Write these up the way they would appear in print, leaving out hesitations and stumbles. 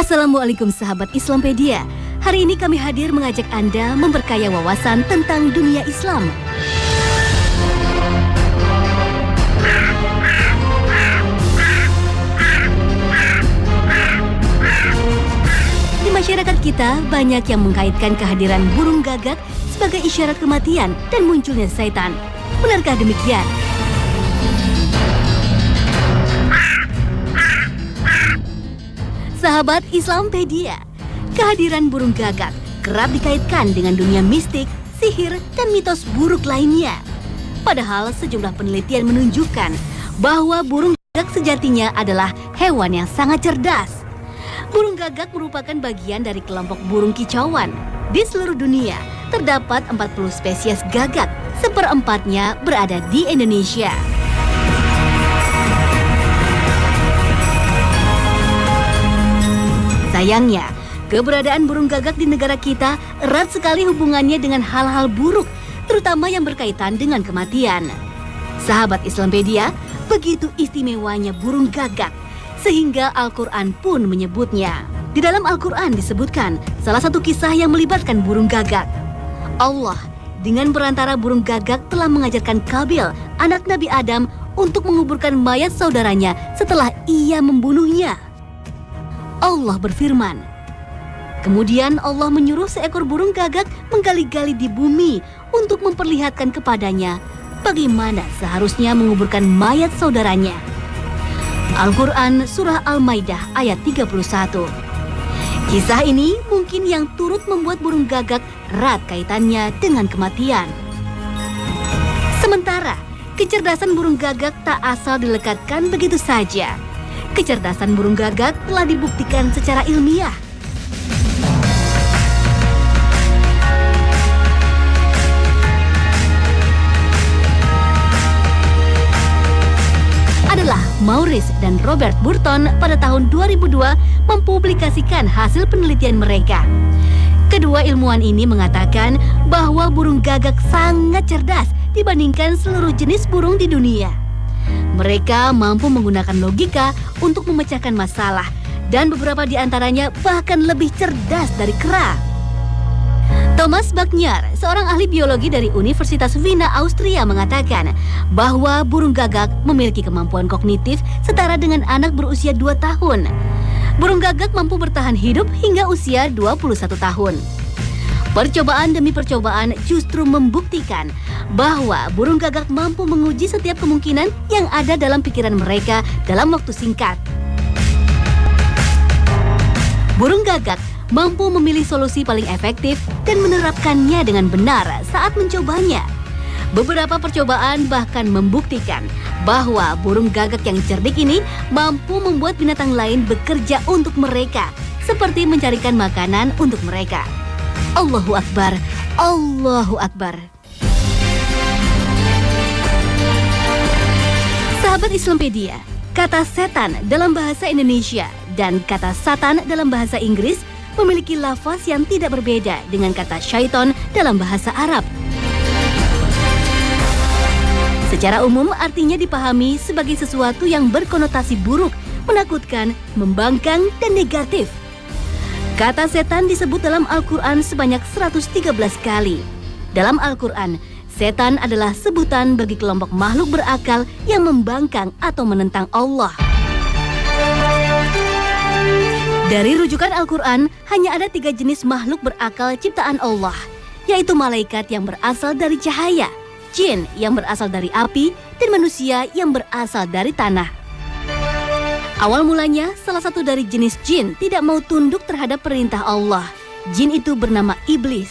Assalamualaikum sahabat Islampedia. Hari ini kami hadir mengajak Anda memperkaya wawasan tentang dunia Islam. Di masyarakat kita banyak yang mengkaitkan kehadiran burung gagak sebagai isyarat kematian dan munculnya setan. Benarkah demikian? Sahabat Islampedia, kehadiran burung gagak kerap dikaitkan dengan dunia mistik, sihir, dan mitos buruk lainnya. Padahal sejumlah penelitian menunjukkan bahwa burung gagak sejatinya adalah hewan yang sangat cerdas. Burung gagak merupakan bagian dari kelompok burung kicauan. Di seluruh dunia terdapat 40 spesies gagak, seperempatnya berada di Indonesia. Sayangnya, keberadaan burung gagak di negara kita erat sekali hubungannya dengan hal-hal buruk, terutama yang berkaitan dengan kematian. Sahabat Islampedia, begitu istimewanya burung gagak, sehingga Al-Quran pun menyebutnya. Di dalam Al-Quran disebutkan salah satu kisah yang melibatkan burung gagak. Allah dengan perantara burung gagak telah mengajarkan Kabil, anak Nabi Adam, untuk menguburkan mayat saudaranya setelah ia membunuhnya. Allah berfirman, kemudian Allah menyuruh seekor burung gagak menggali-gali di bumi untuk memperlihatkan kepadanya bagaimana seharusnya menguburkan mayat saudaranya. Al-Quran Surah Al-Maidah ayat 31. Kisah ini mungkin yang turut membuat burung gagak erat kaitannya dengan kematian. Sementara, kecerdasan burung gagak tak asal dilekatkan begitu saja. Kecerdasan burung gagak telah dibuktikan secara ilmiah. Adalah Maurice dan Robert Burton pada tahun 2002 mempublikasikan hasil penelitian mereka. Kedua ilmuwan ini mengatakan bahwa burung gagak sangat cerdas dibandingkan seluruh jenis burung di dunia. Mereka mampu menggunakan logika untuk memecahkan masalah, dan beberapa di antaranya bahkan lebih cerdas dari kera. Thomas Buckner, seorang ahli biologi dari Universitas Wiener, Austria, mengatakan bahwa burung gagak memiliki kemampuan kognitif setara dengan anak berusia 2 tahun. Burung gagak mampu bertahan hidup hingga usia 21 tahun. Percobaan demi percobaan justru membuktikan bahwa burung gagak mampu menguji setiap kemungkinan yang ada dalam pikiran mereka dalam waktu singkat. Burung gagak mampu memilih solusi paling efektif dan menerapkannya dengan benar saat mencobanya. Beberapa percobaan bahkan membuktikan bahwa burung gagak yang cerdik ini mampu membuat binatang lain bekerja untuk mereka, seperti mencarikan makanan untuk mereka. Allahu Akbar, Allahu Akbar. Sahabat Islampedia, kata setan dalam bahasa Indonesia dan kata satan dalam bahasa Inggris memiliki lafaz yang tidak berbeda dengan kata syaiton dalam bahasa Arab. Secara umum artinya dipahami sebagai sesuatu yang berkonotasi buruk, menakutkan, membangkang, dan negatif. Kata setan disebut dalam Al-Quran sebanyak 113 kali. Dalam Al-Quran, setan adalah sebutan bagi kelompok makhluk berakal yang membangkang atau menentang Allah. Dari rujukan Al-Quran, hanya ada 3 jenis makhluk berakal ciptaan Allah, yaitu malaikat yang berasal dari cahaya, jin yang berasal dari api, dan manusia yang berasal dari tanah. Awal mulanya, salah satu dari jenis jin tidak mau tunduk terhadap perintah Allah. Jin itu bernama Iblis.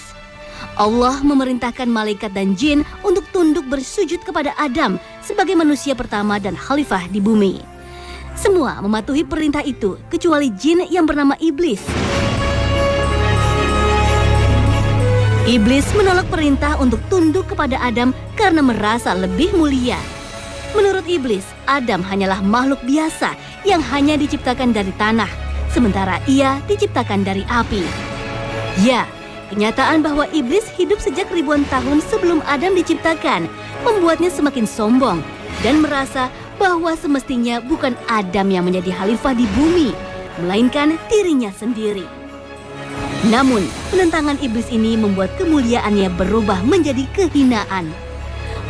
Allah memerintahkan malaikat dan jin untuk tunduk bersujud kepada Adam sebagai manusia pertama dan khalifah di bumi. Semua mematuhi perintah itu, kecuali jin yang bernama Iblis. Iblis menolak perintah untuk tunduk kepada Adam karena merasa lebih mulia. Menurut Iblis, Adam hanyalah makhluk biasa yang hanya diciptakan dari tanah, sementara ia diciptakan dari api. Ya, kenyataan bahwa Iblis hidup sejak ribuan tahun sebelum Adam diciptakan membuatnya semakin sombong dan merasa bahwa semestinya bukan Adam yang menjadi khalifah di bumi, melainkan dirinya sendiri. Namun, penentangan iblis ini membuat kemuliaannya berubah menjadi kehinaan.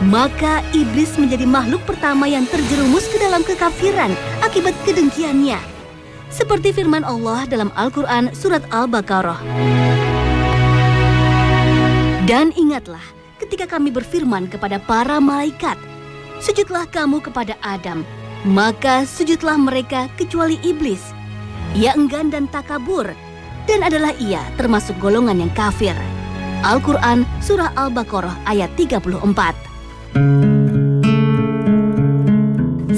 Maka iblis menjadi makhluk pertama yang terjerumus ke dalam kekafiran akibat kedengkiannya. Seperti firman Allah dalam Al-Quran surat Al-Baqarah. Dan ingatlah ketika kami berfirman kepada para malaikat, sujudlah kamu kepada Adam. Maka sujudlah mereka kecuali iblis. Ia enggan dan takabur, dan adalah ia termasuk golongan yang kafir. Al-Quran surah Al-Baqarah ayat 34.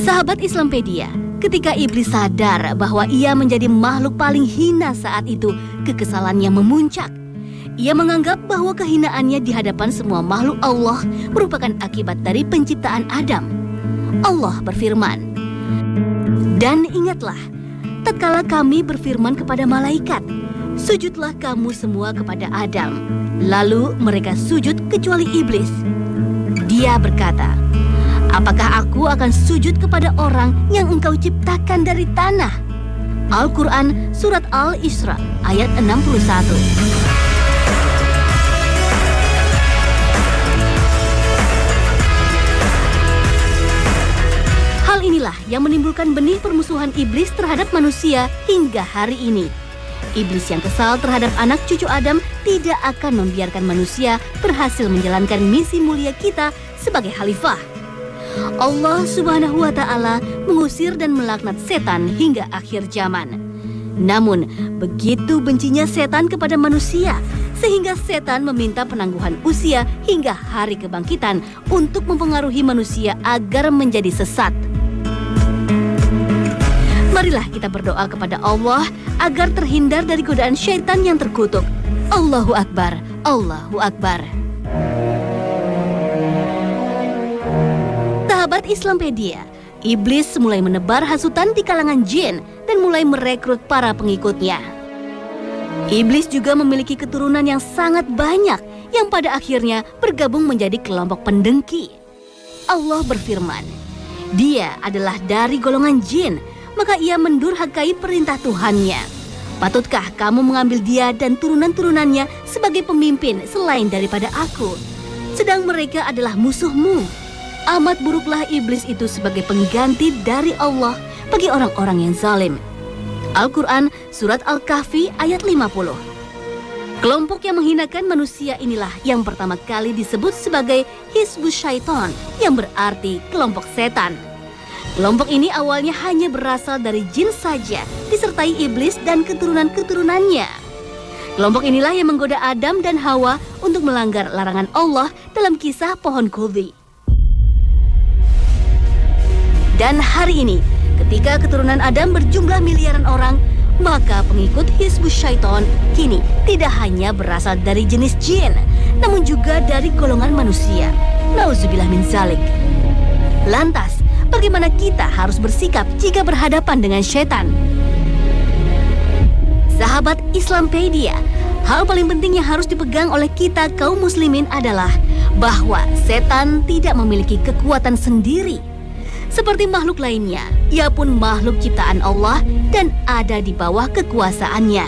Sahabat Islampedia, ketika iblis sadar bahwa ia menjadi makhluk paling hina saat itu, kekesalannya memuncak. Ia menganggap bahwa kehinaannya di hadapan semua makhluk Allah merupakan akibat dari penciptaan Adam. Allah berfirman, "Dan ingatlah, tatkala kami berfirman kepada malaikat, sujudlah kamu semua kepada Adam. Lalu mereka sujud kecuali iblis. Dia berkata, apakah aku akan sujud kepada orang yang engkau ciptakan dari tanah?" Al-Quran surat Al-Isra ayat 61. Hal inilah yang menimbulkan benih permusuhan iblis terhadap manusia hingga hari ini. Iblis yang kesal terhadap anak cucu Adam tidak akan membiarkan manusia berhasil menjalankan misi mulia kita sebagai khalifah. Allah Subhanahu wa Ta'ala mengusir dan melaknat setan hingga akhir zaman. Namun, begitu bencinya setan kepada manusia, sehingga setan meminta penangguhan usia hingga hari kebangkitan untuk mempengaruhi manusia agar menjadi sesat. Marilah kita berdoa kepada Allah agar terhindar dari godaan syaitan yang terkutuk. Allahu Akbar, Allahu Akbar. Sahabat Islampedia, iblis mulai menebar hasutan di kalangan jin dan mulai merekrut para pengikutnya. Iblis juga memiliki keturunan yang sangat banyak yang pada akhirnya bergabung menjadi kelompok pendengki. Allah berfirman, "Dia adalah dari golongan jin, maka ia mendurhakai perintah Tuhannya. Patutkah kamu mengambil dia dan turunan-turunannya sebagai pemimpin selain daripada aku? Sedang mereka adalah musuhmu. Amat buruklah iblis itu sebagai pengganti dari Allah bagi orang-orang yang zalim." Al-Quran surat Al-Kahfi ayat 50. Kelompok yang menghinakan manusia inilah yang pertama kali disebut sebagai Hizbus Syaiton, yang berarti kelompok setan. Kelompok ini awalnya hanya berasal dari jin saja, disertai iblis dan keturunan-keturunannya. Kelompok inilah yang menggoda Adam dan Hawa untuk melanggar larangan Allah dalam kisah pohon kuldi. Dan hari ini, ketika keturunan Adam berjumlah miliaran orang, maka pengikut Hizbus Syaiton kini tidak hanya berasal dari jenis jin, namun juga dari golongan manusia. Nauzubillah min zalik. Lantas, bagaimana kita harus bersikap jika berhadapan dengan syaitan? Sahabat Islampedia, hal paling penting yang harus dipegang oleh kita kaum muslimin adalah bahwa setan tidak memiliki kekuatan sendiri. Seperti makhluk lainnya, ia pun makhluk ciptaan Allah dan ada di bawah kekuasaannya.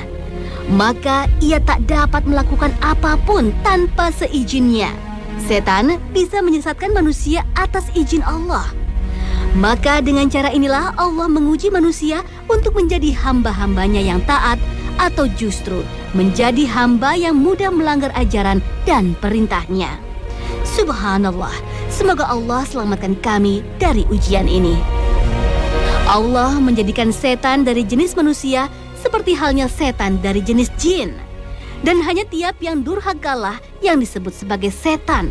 Maka ia tak dapat melakukan apapun tanpa seizinnya. Setan bisa menyesatkan manusia atas izin Allah. Maka dengan cara inilah Allah menguji manusia untuk menjadi hamba-hambanya yang taat atau justru menjadi hamba yang mudah melanggar ajaran dan perintahnya. Subhanallah, semoga Allah selamatkan kami dari ujian ini. Allah menjadikan setan dari jenis manusia seperti halnya setan dari jenis jin. Dan hanya tiap yang durhakalah yang disebut sebagai setan,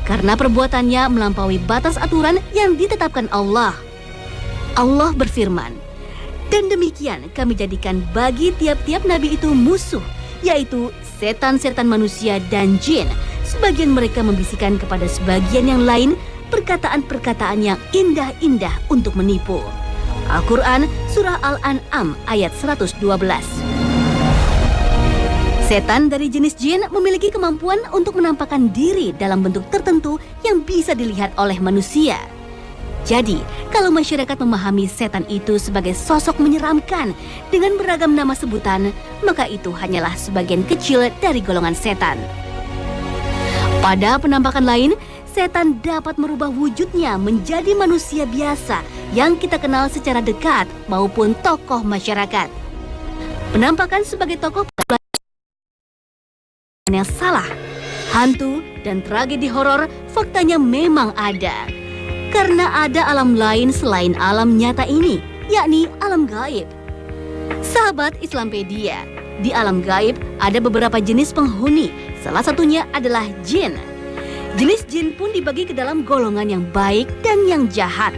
karena perbuatannya melampaui batas aturan yang ditetapkan Allah. Allah berfirman, "Dan demikian kami jadikan bagi tiap-tiap nabi itu musuh, yaitu setan-setan manusia dan jin. Sebagian mereka membisikkan kepada sebagian yang lain perkataan-perkataan yang indah-indah untuk menipu." Al-Quran surah Al-An'am ayat 112. Setan dari jenis jin memiliki kemampuan untuk menampakkan diri dalam bentuk tertentu yang bisa dilihat oleh manusia. Jadi, kalau masyarakat memahami setan itu sebagai sosok menyeramkan dengan beragam nama sebutan, maka itu hanyalah sebagian kecil dari golongan setan. Pada penampakan lain, setan dapat merubah wujudnya menjadi manusia biasa yang kita kenal secara dekat maupun tokoh masyarakat. Penampakan sebagai tokoh yang salah. Hantu dan tragedi horor faktanya memang ada. Karena ada alam lain selain alam nyata ini, yakni alam gaib. Sahabat Islampedia, di alam gaib ada beberapa jenis penghuni, salah satunya adalah jin. Jenis jin pun dibagi ke dalam golongan yang baik dan yang jahat.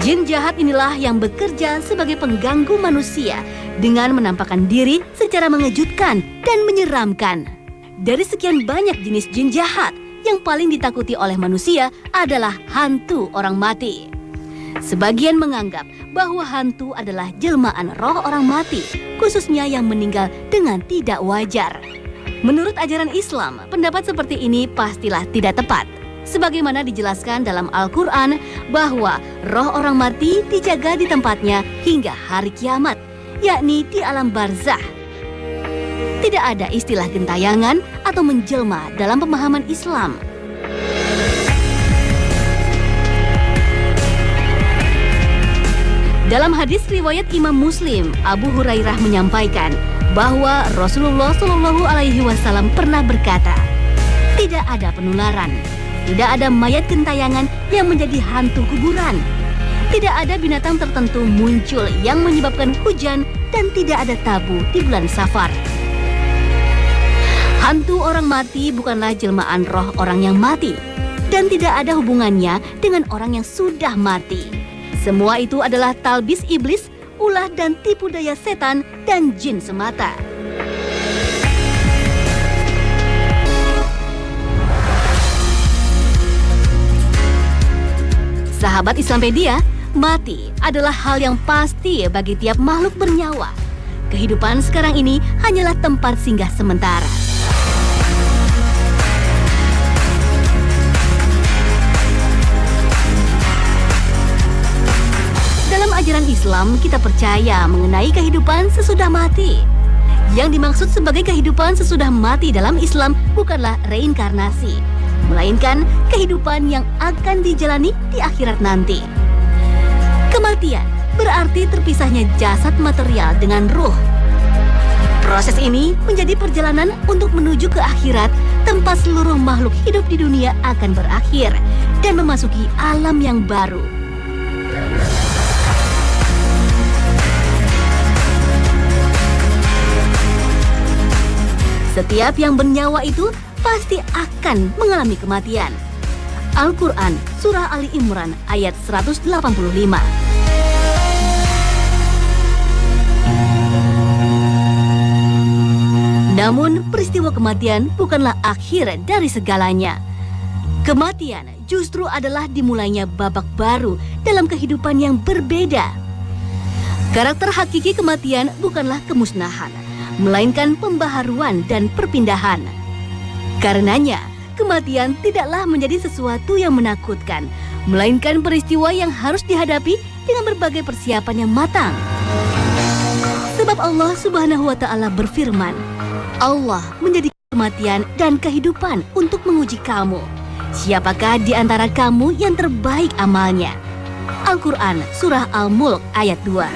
Jin jahat inilah yang bekerja sebagai pengganggu manusia dengan menampakkan diri secara mengejutkan dan menyeramkan. Dari sekian banyak jenis jin jahat, yang paling ditakuti oleh manusia adalah hantu orang mati. Sebagian menganggap bahwa hantu adalah jelmaan roh orang mati, khususnya yang meninggal dengan tidak wajar. Menurut ajaran Islam, pendapat seperti ini pastilah tidak tepat. Sebagaimana dijelaskan dalam Al-Quran bahwa roh orang mati dijaga di tempatnya hingga hari kiamat, yakni di alam barzah. Tidak ada istilah gentayangan atau menjelma dalam pemahaman Islam. Dalam hadis riwayat Imam Muslim, Abu Hurairah menyampaikan bahwa Rasulullah Shallallahu Alaihi Wasallam pernah berkata, tidak ada penularan, tidak ada mayat gentayangan yang menjadi hantu kuburan, tidak ada binatang tertentu muncul yang menyebabkan hujan, dan tidak ada tabu di bulan Safar. Hantu orang mati bukanlah jelmaan roh orang yang mati dan tidak ada hubungannya dengan orang yang sudah mati. Semua itu adalah talbis iblis, ulah dan tipu daya setan dan jin semata. Sahabat Islampedia, mati adalah hal yang pasti bagi tiap makhluk bernyawa. Kehidupan sekarang ini hanyalah tempat singgah sementara. Ajaran Islam kita percaya mengenai kehidupan sesudah mati. Yang dimaksud sebagai kehidupan sesudah mati dalam Islam bukanlah reinkarnasi, melainkan kehidupan yang akan dijalani di akhirat nanti. Kematian berarti terpisahnya jasad material dengan ruh. Proses ini menjadi perjalanan untuk menuju ke akhirat, tempat seluruh makhluk hidup di dunia akan berakhir dan memasuki alam yang baru. Setiap yang bernyawa itu pasti akan mengalami kematian. Al-Quran, Surah Ali Imran, ayat 185. Namun, peristiwa kematian bukanlah akhir dari segalanya. Kematian justru adalah dimulainya babak baru dalam kehidupan yang berbeda. Karakter hakiki kematian bukanlah kemusnahan, melainkan pembaharuan dan perpindahan. Karenanya, kematian tidaklah menjadi sesuatu yang menakutkan, melainkan peristiwa yang harus dihadapi dengan berbagai persiapan yang matang. Sebab Allah Subhanahu wa Ta'ala berfirman, Allah menjadikan kematian dan kehidupan untuk menguji kamu. Siapakah di antara kamu yang terbaik amalnya? Al-Quran, Surah Al-Mulk, ayat 2.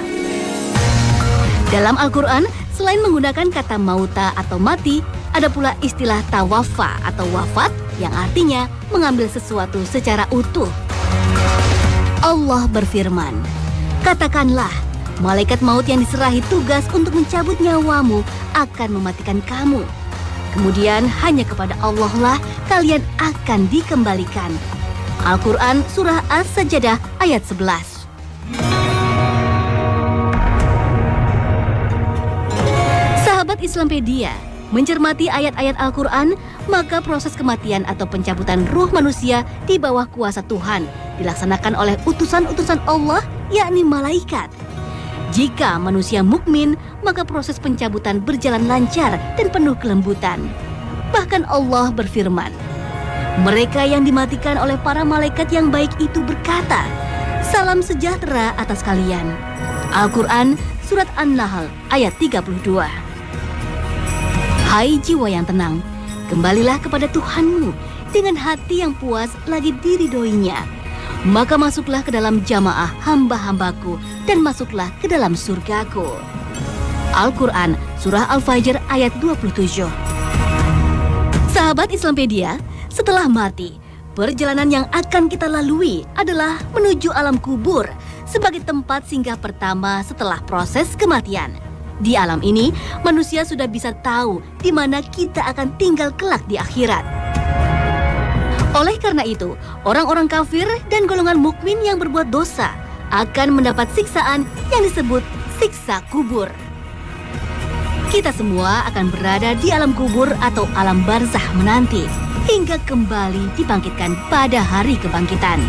Dalam Al-Quran, selain menggunakan kata mauta atau mati, ada pula istilah tawafa atau wafat yang artinya mengambil sesuatu secara utuh. Allah berfirman, katakanlah, malaikat maut yang diserahi tugas untuk mencabut nyawamu akan mematikan kamu. Kemudian hanya kepada Allah lah kalian akan dikembalikan. Al-Quran Surah As-Sajdah ayat 11. Sahabat Islampedia, mencermati ayat-ayat Al-Quran, maka proses kematian atau pencabutan ruh manusia di bawah kuasa Tuhan dilaksanakan oleh utusan-utusan Allah, yakni malaikat. Jika manusia mukmin, maka proses pencabutan berjalan lancar dan penuh kelembutan. Bahkan Allah berfirman, Mereka yang dimatikan oleh para malaikat yang baik itu berkata, "Salam sejahtera atas kalian." Al-Quran Surat An-Nahl ayat 32. Hai jiwa yang tenang, kembalilah kepada Tuhanmu dengan hati yang puas lagi diridhoinya. Maka masuklah ke dalam jamaah hamba-hambaku dan masuklah ke dalam surgaku. Al-Quran Surah Al-Fajr ayat 27. Sahabat Islampedia, setelah mati, perjalanan yang akan kita lalui adalah menuju alam kubur sebagai tempat singgah pertama setelah proses kematian. Di alam ini, manusia sudah bisa tahu di mana kita akan tinggal kelak di akhirat. Oleh karena itu, orang-orang kafir dan golongan mukmin yang berbuat dosa akan mendapat siksaan yang disebut siksa kubur. Kita semua akan berada di alam kubur atau alam barzah menanti hingga kembali dibangkitkan pada hari kebangkitan.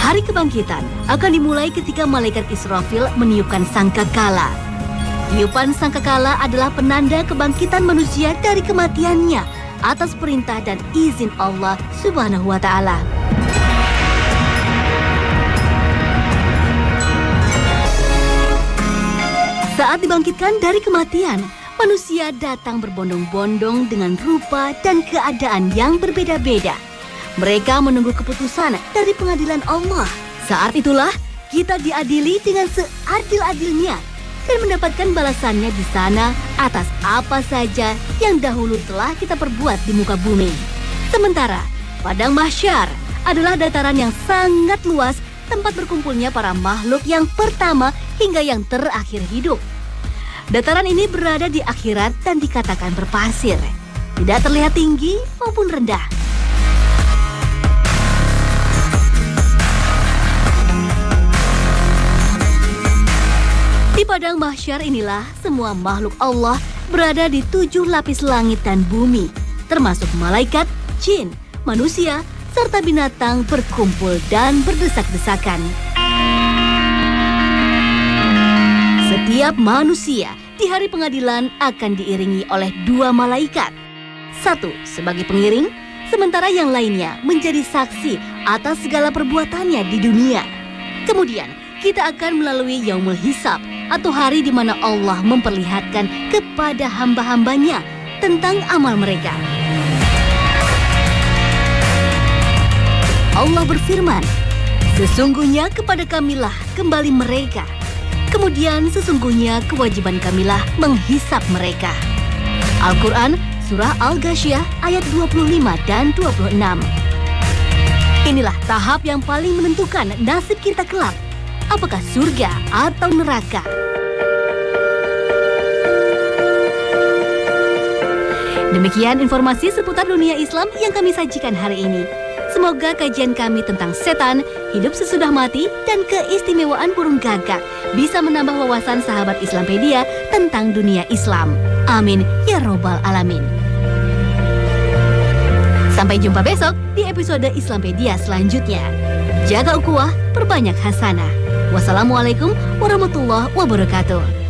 Hari kebangkitan akan dimulai ketika malaikat Israfil meniupkan sangkakala. Tiupan sangkakala adalah penanda kebangkitan manusia dari kematiannya atas perintah dan izin Allah Subhanahu wa Ta'ala. Saat dibangkitkan dari kematian, manusia datang berbondong-bondong dengan rupa dan keadaan yang berbeda-beda. Mereka menunggu keputusan dari pengadilan Allah. Saat itulah kita diadili dengan seadil-adilnya dan mendapatkan balasannya di sana atas apa saja yang dahulu telah kita perbuat di muka bumi. Sementara padang mahsyar adalah dataran yang sangat luas, tempat berkumpulnya para makhluk yang pertama hingga yang terakhir hidup. Dataran ini berada di akhirat dan dikatakan berpasir, tidak terlihat tinggi maupun rendah. Di padang mahsyar inilah semua makhluk Allah berada di 7 lapis langit dan bumi, termasuk malaikat, jin, manusia, serta binatang berkumpul dan berdesak-desakan. Setiap manusia di hari pengadilan akan diiringi oleh 2 malaikat. Satu sebagai pengiring, sementara yang lainnya menjadi saksi atas segala perbuatannya di dunia. Kemudian kita akan melalui Yaumul Hisab atau hari di mana Allah memperlihatkan kepada hamba-hambanya tentang amal mereka. Allah berfirman, "Sesungguhnya kepada Kamilah kembali mereka. Kemudian sesungguhnya kewajiban Kamilah menghisap mereka." Al-Quran Surah Al-Ghasyiyah ayat 25 dan 26. Inilah tahap yang paling menentukan nasib kita kelak. Apakah surga atau neraka? Demikian informasi seputar dunia Islam yang kami sajikan hari ini. Semoga kajian kami tentang setan, hidup sesudah mati, dan keistimewaan burung gagak bisa menambah wawasan sahabat Islampedia tentang dunia Islam. Amin ya robbal alamin. Sampai jumpa besok di episode Islampedia selanjutnya. Jaga ukhuwah, perbanyak hasanah. Wassalamualaikum warahmatullahi wabarakatuh.